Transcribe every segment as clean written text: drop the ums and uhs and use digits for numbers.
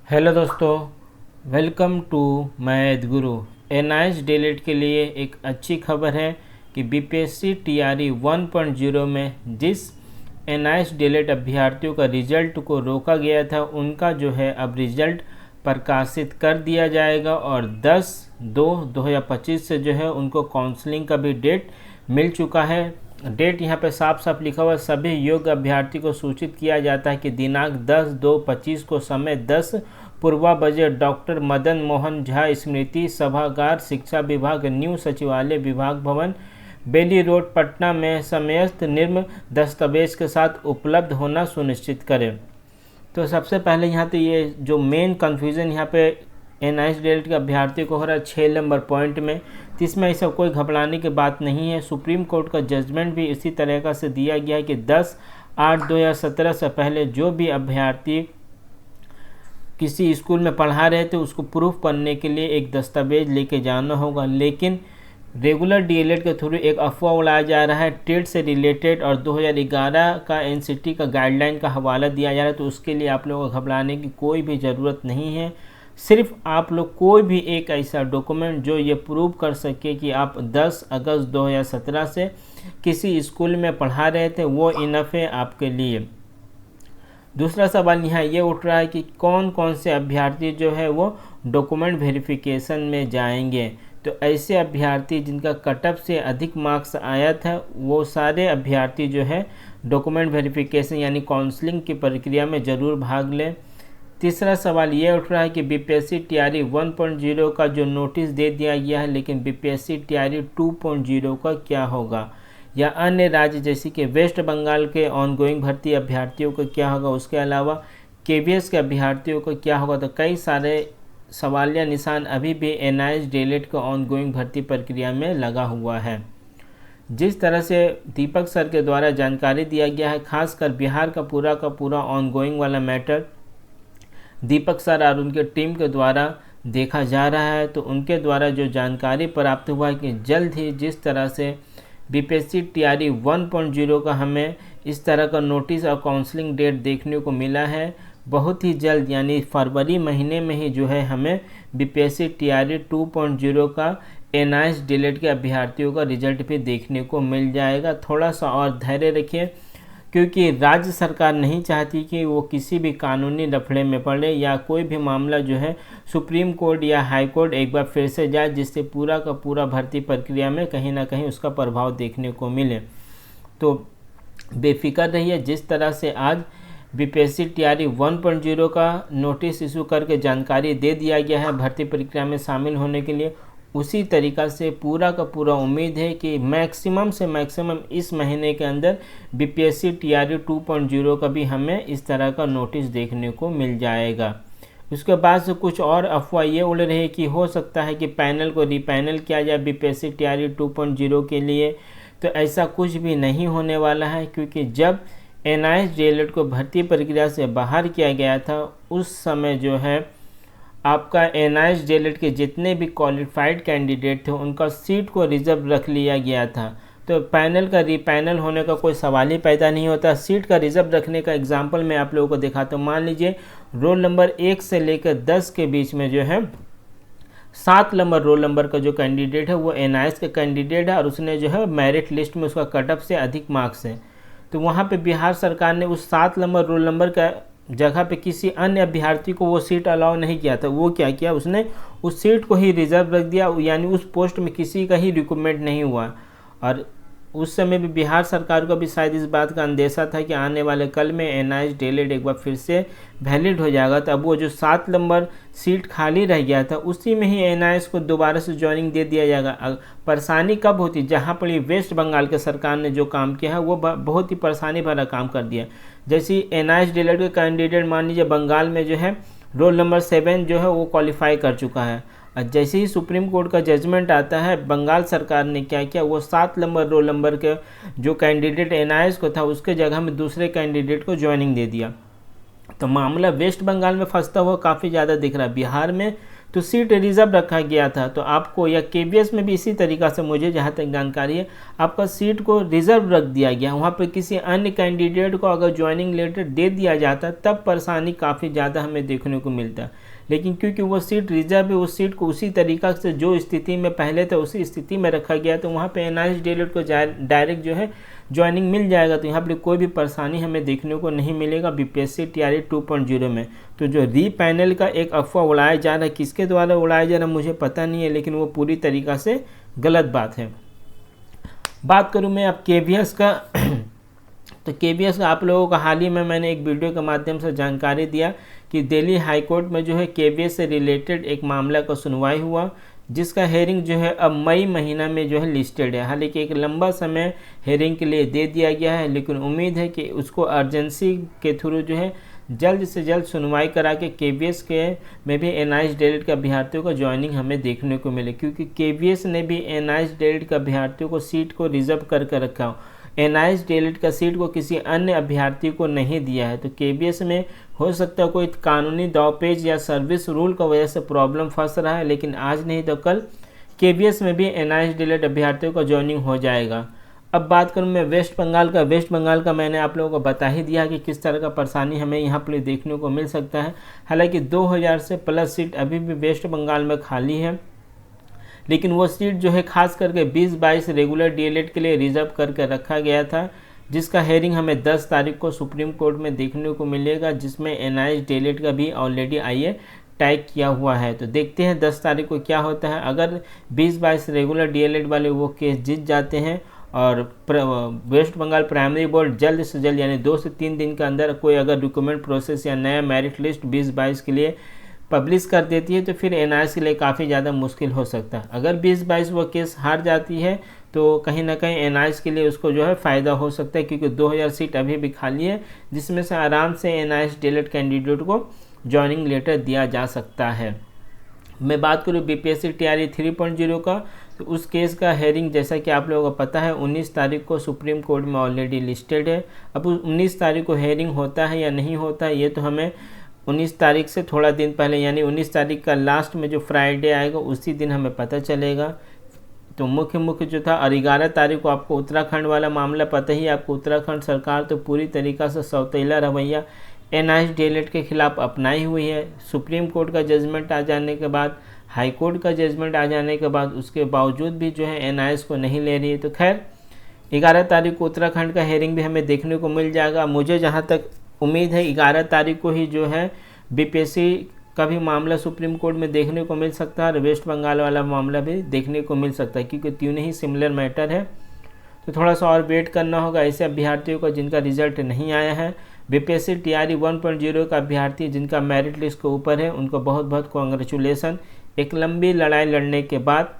Hello दोस्तों, welcome to math Guru. NIS DElEd के लिए एक अच्छी खबर है कि बीपीएससी टीआरई 1.0 में जिस एनआईएस डीएलएड अभ्यर्थियों का रिजल्ट को रोका गया था उनका जो है अब रिजल्ट प्रकाशित कर दिया जाएगा और 10/2/2025 से जो है उनको काउंसलिंग का भी डेट मिल चुका है। डेट यहाँ पे साफ साफ लिखा हुआ, सभी योग्य अभ्यर्थी को सूचित किया जाता है कि दिनांक 10/2/25 को समय 10 पूर्वा बजे डॉक्टर मदन मोहन झा स्मृति सभागार, शिक्षा विभाग, न्यू सचिवालय, विभाग भवन, बेली रोड, पटना में समस्त निम्न दस्तावेज के साथ उपलब्ध होना सुनिश्चित करें। तो सबसे पहले यहाँ तो ये जो मेन कन्फ्यूज़न यहाँ पे एनआईएस डीएलएड के अभ्यर्थी को हो रहा है 6 नंबर पॉइंट में, तो इसमें ऐसा कोई घबराने की बात नहीं है। सुप्रीम कोर्ट का जजमेंट भी इसी तरह का से दिया गया है कि 10/8/2017 से पहले जो भी अभ्यर्थी किसी स्कूल में पढ़ा रहे थे उसको प्रूफ करने के लिए एक दस्तावेज लेके जाना होगा। लेकिन रेगुलर डीएलएड के थ्रू एक अफवाह उड़ाया जा रहा है टेट से रिलेटेड और 2011 का एनसीटी का गाइडलाइन का हवाला दिया जा रहा है, तो उसके लिए आप लोगों को घबराने की कोई भी ज़रूरत नहीं है। सिर्फ आप लोग कोई भी एक ऐसा डॉक्यूमेंट जो ये प्रूव कर सके कि आप 10 अगस्त 2017 से किसी स्कूल में पढ़ा रहे थे वो इनफ है आपके लिए। दूसरा सवाल यहाँ ये उठ रहा है कि कौन कौन से अभ्यर्थी जो है वो डॉक्यूमेंट वेरिफिकेशन में जाएंगे। तो ऐसे अभ्यर्थी जिनका कटअप से अधिक मार्क्स आया था वो सारे अभ्यर्थी जो है डॉक्यूमेंट वेरिफिकेशन यानी काउंसलिंग की प्रक्रिया में ज़रूर भाग लें। तीसरा सवाल ये उठ रहा है कि बीपीएससी टीआरई 1.0 का जो नोटिस दे दिया गया है, लेकिन बीपीएससी टीआरई 2.0 का क्या होगा, या अन्य राज्य जैसे कि वेस्ट बंगाल के ऑनगोइंग भर्ती अभ्यर्थियों को क्या होगा, उसके अलावा केवीएस के अभ्यर्थियों को क्या होगा। तो कई सारे सवालिया निशान अभी भी एनआईएस डीएलएड के ऑनगोइंग भर्ती प्रक्रिया में लगा हुआ है। जिस तरह से दीपक सर के द्वारा जानकारी दिया गया है, खासकर बिहार का पूरा ऑनगोइंग वाला मैटर दीपक सर और उनके टीम के द्वारा देखा जा रहा है, तो उनके द्वारा जो जानकारी प्राप्त हुआ है कि जल्द ही जिस तरह से बीपीएससी टीआरई 1.0 का हमें इस तरह का नोटिस और काउंसलिंग डेट देखने को मिला है, बहुत ही जल्द यानी फरवरी महीने में ही जो है हमें बीपीएससी टीआरई 2.0 का एनआईएस डीएलएड के अभ्यर्थियों का रिजल्ट भी देखने को मिल जाएगा। थोड़ा सा और धैर्य रखिए, क्योंकि राज्य सरकार नहीं चाहती कि वो किसी भी कानूनी लफड़े में पड़े या कोई भी मामला जो है सुप्रीम कोर्ट या हाई कोर्ट एक बार फिर से जाए, जिससे पूरा का पूरा भर्ती प्रक्रिया में कहीं ना कहीं उसका प्रभाव देखने को मिले। तो बेफिक्र रहिए, जिस तरह से आज बीपीएससी टीआरई 1.0 का नोटिस इशू करके जानकारी दे दिया गया है भर्ती प्रक्रिया में शामिल होने के लिए, उसी तरीक़ा से पूरा का पूरा उम्मीद है कि मैक्सिमम से मैक्सिमम इस महीने के अंदर बीपीएससी टीआरई 2.0 का भी हमें इस तरह का नोटिस देखने को मिल जाएगा। उसके बाद से कुछ और अफवाह ये उड़ रही है कि हो सकता है कि पैनल को रीपैनल किया जाए बीपीएससी टीआरई 2.0 के लिए, तो ऐसा कुछ भी नहीं होने वाला है, क्योंकि जब एनआईएस डीएलएड को भर्ती प्रक्रिया से बाहर किया गया था उस समय जो है आपका एनआईएस डीएलएड के जितने भी क्वालिफाइड कैंडिडेट थे उनका सीट को रिजर्व रख लिया गया था। तो पैनल का रीपैनल होने का कोई सवाल ही पैदा नहीं होता। सीट का रिजर्व रखने का एग्जांपल मैं आप लोगों को दिखाता हूँ। मान लीजिए रोल नंबर 1 से लेकर 10 के बीच में जो है 7 नंबर रोल नंबर का जो कैंडिडेट है वो एनआईएस का कैंडिडेट है और उसने जो है मेरिट लिस्ट में उसका कटअप से अधिक मार्क्स है, तो वहाँ पे बिहार सरकार ने उस 7 नंबर रोल नंबर का जगह पे किसी अन्य अभ्यर्थी को वो सीट अलाउ नहीं किया था। वो क्या किया, उसने उस सीट को ही रिजर्व रख दिया, यानी उस पोस्ट में किसी का ही रिक्रूटमेंट नहीं हुआ। और उस समय भी बिहार सरकार को भी शायद इस बात का अंदेशा था कि आने वाले कल में एनआईएस डीएलएड एक बार फिर से वैलिड हो जाएगा, तो अब वो जो 7 नंबर सीट खाली रह गया था उसी में ही एनआईएस को दोबारा से ज्वाइनिंग दे दिया जाएगा। परेशानी कब होती, जहाँ पर ये वेस्ट बंगाल के सरकार ने जो काम किया है वो बहुत ही परेशानी भरा काम कर दिया। जैसे एनआईएस डीएलएड के कैंडिडेट मान लीजिए बंगाल में जो है रोल नंबर 7 जो है वो क्वालिफाई कर चुका है, और जैसे ही सुप्रीम कोर्ट का जजमेंट आता है बंगाल सरकार ने क्या किया, वो 7 नंबर रोल नंबर के जो कैंडिडेट एनआईएस को था उसके जगह में दूसरे कैंडिडेट को ज्वाइनिंग दे दिया। तो मामला वेस्ट बंगाल में फंसता हुआ काफ़ी ज़्यादा दिख रहा है। बिहार में तो सीट रिजर्व रखा गया था। तो आपको या केवीएस में भी इसी तरीक़ा से मुझे जहाँ तक जानकारी है आपका सीट को रिज़र्व रख दिया गया, वहाँ पर किसी अन्य कैंडिडेट को अगर ज्वाइनिंग लेटर दे दिया जाता तब परेशानी काफ़ी ज़्यादा हमें देखने को मिलता। लेकिन क्योंकि वो सीट रिजर्व है, उस सीट को उसी तरीक़ा से जो स्थिति में पहले था उसी स्थिति में रखा गया, तो वहाँ पे एनआईएस डीएलएड को डायरेक्ट जो है ज्वाइनिंग मिल जाएगा। तो यहाँ पर कोई भी परेशानी हमें देखने को नहीं मिलेगा बीपीएससी टीआरई 2.0 में। तो जो री पैनल का एक अफवाह उड़ाया जा रहा है, किसके द्वारा उड़ाया जा रहा है मुझे पता नहीं है, लेकिन वो पूरी तरीक़ा से गलत बात है। बात करूँ मैं अब केवीएस का तो केवीएस का आप लोगों को हाल ही में मैंने एक वीडियो के माध्यम से जानकारी दिया कि दिल्ली हाई कोर्ट में जो है केवीएस से रिलेटेड एक मामला का सुनवाई हुआ, जिसका हेयरिंग जो है अब मई महीना में जो है लिस्टेड है। हालांकि एक लंबा समय हेयरिंग के लिए दे दिया गया है, लेकिन उम्मीद है कि उसको अर्जेंसी के थ्रू जो है जल्द से जल्द सुनवाई करा के केवीएस के में भी एनआईएस डीएलएड के अभ्यर्थियों का ज्वाइनिंग हमें देखने को मिले, क्योंकि केवीएस ने भी एनआईएस डीएलएड के अभ्यर्थियों को सीट को रिजर्व करके रखा हो। एनआईएस डीएलएड का सीट को किसी अन्य अभ्यर्थी को नहीं दिया है। तो केवीएस में हो सकता है कोई कानूनी दावपेच या सर्विस रूल का वजह से प्रॉब्लम फंस रहा है, लेकिन आज नहीं तो कल केवीएस में भी एनआईएस डीएलएड अभ्यर्थियों का ज्वाइनिंग हो जाएगा। अब बात करूं मैं वेस्ट बंगाल का मैंने आप लोगों को बता ही दिया कि किस तरह का परेशानी हमें यहाँ पर देखने को मिल सकता है। हालांकि 2000 से प्लस सीट अभी भी वेस्ट बंगाल में खाली है, लेकिन वो सीट जो है खास करके 20-22 रेगुलर डीएलएड के लिए रिजर्व करके रखा गया था, जिसका हेयरिंग हमें 10 तारीख को सुप्रीम कोर्ट में देखने को मिलेगा, जिसमें एनआईएस डीएलएड का भी ऑलरेडी आईए टैग किया हुआ है। तो देखते हैं 10 तारीख को क्या होता है। अगर 20-22 रेगुलर डीएलएड वाले वो केस जीत जाते हैं और वेस्ट बंगाल प्राइमरी बोर्ड जल्द से जल्द यानी 2 से 3 दिन के अंदर कोई अगर रिक्रूटमेंट प्रोसेस या नया मेरिट लिस्ट 20-22 के लिए पब्लिश कर देती है, तो फिर एनआईएस के लिए काफ़ी ज़्यादा मुश्किल हो सकता है। अगर 20-22 वो केस हार जाती है तो कहीं ना कहीं एनआईएस के लिए उसको जो है फ़ायदा हो सकता है, क्योंकि 2000 सीट अभी भी खाली है, जिसमें से आराम से एनआईएस डीएलएड कैंडिडेट को ज्वाइनिंग लेटर दिया जा सकता है। मैं बात करूँ बीपीएससी टीआरई 3.0 का, तो उस केस का हेयरिंग जैसा कि आप लोगों को पता है 19 तारीख को सुप्रीम कोर्ट में ऑलरेडी लिस्टेड है। अब 19 तारीख को हेयरिंग होता है या नहीं होता है ये तो हमें 19 तारीख से थोड़ा दिन पहले यानी 19 तारीख का लास्ट में जो फ्राइडे आएगा उसी दिन हमें पता चलेगा। तो मुख्य जो था, और 11 तारीख को आपको उत्तराखंड वाला मामला पता ही है आपको। उत्तराखंड सरकार तो पूरी तरीक़ा से सौतेला रवैया एनआईएस डीएलएड के खिलाफ अपनाई हुई है। सुप्रीम कोर्ट का जजमेंट आ जाने के बाद, हाई कोर्ट का जजमेंट आ जाने के बाद, उसके बावजूद भी जो है एनआईएस को नहीं ले रही है। तो खैर 11 तारीख को उत्तराखंड का हेयरिंग भी हमें देखने को मिल जाएगा। मुझे जहाँ तक उम्मीद है 11 तारीख को ही जो है बीपीएससी का भी मामला सुप्रीम कोर्ट में देखने को मिल सकता है और वेस्ट बंगाल वाला मामला भी देखने को मिल सकता है, क्योंकि तीनों ही सिमिलर मैटर है। तो थोड़ा सा और वेट करना होगा ऐसे अभ्यर्थियों का जिनका रिजल्ट नहीं आया है। बीपीएससी टीआरई 1.0 का अभ्यर्थी जिनका मेरिट लिस्ट के ऊपर है, उनको बहुत बहुत कॉन्ग्रेचुलेसन। एक लंबी लड़ाई लड़ने के बाद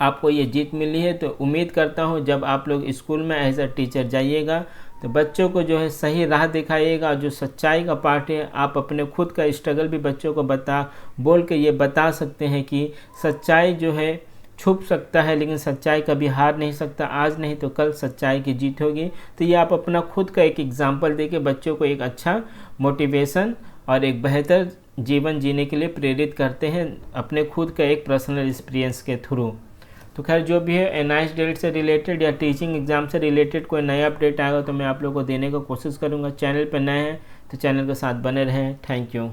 आपको ये जीत मिली है। तो उम्मीद करता हूँ जब आप लोग स्कूल में एज अ टीचर जाइएगा तो बच्चों को जो है सही राह दिखाइएगा। जो सच्चाई का पार्ट है, आप अपने खुद का स्ट्रगल भी बच्चों को बोल के ये बता सकते हैं कि सच्चाई जो है छुप सकता है, लेकिन सच्चाई कभी हार नहीं सकता। आज नहीं तो कल सच्चाई की जीत होगी। तो ये आप अपना खुद का एक एग्जाम्पल देके बच्चों को एक अच्छा मोटिवेशन और एक बेहतर जीवन जीने के लिए प्रेरित करते हैं अपने खुद का एक पर्सनल एक्सपीरियंस के थ्रू। तो खैर जो भी है एनआईएस डीएलएड से रिलेटेड या टीचिंग एग्जाम से रिलेटेड कोई नया अपडेट आएगा तो मैं आप लोगों को देने का कोशिश करूँगा। चैनल पर नए हैं तो चैनल के साथ बने रहें। Thank you.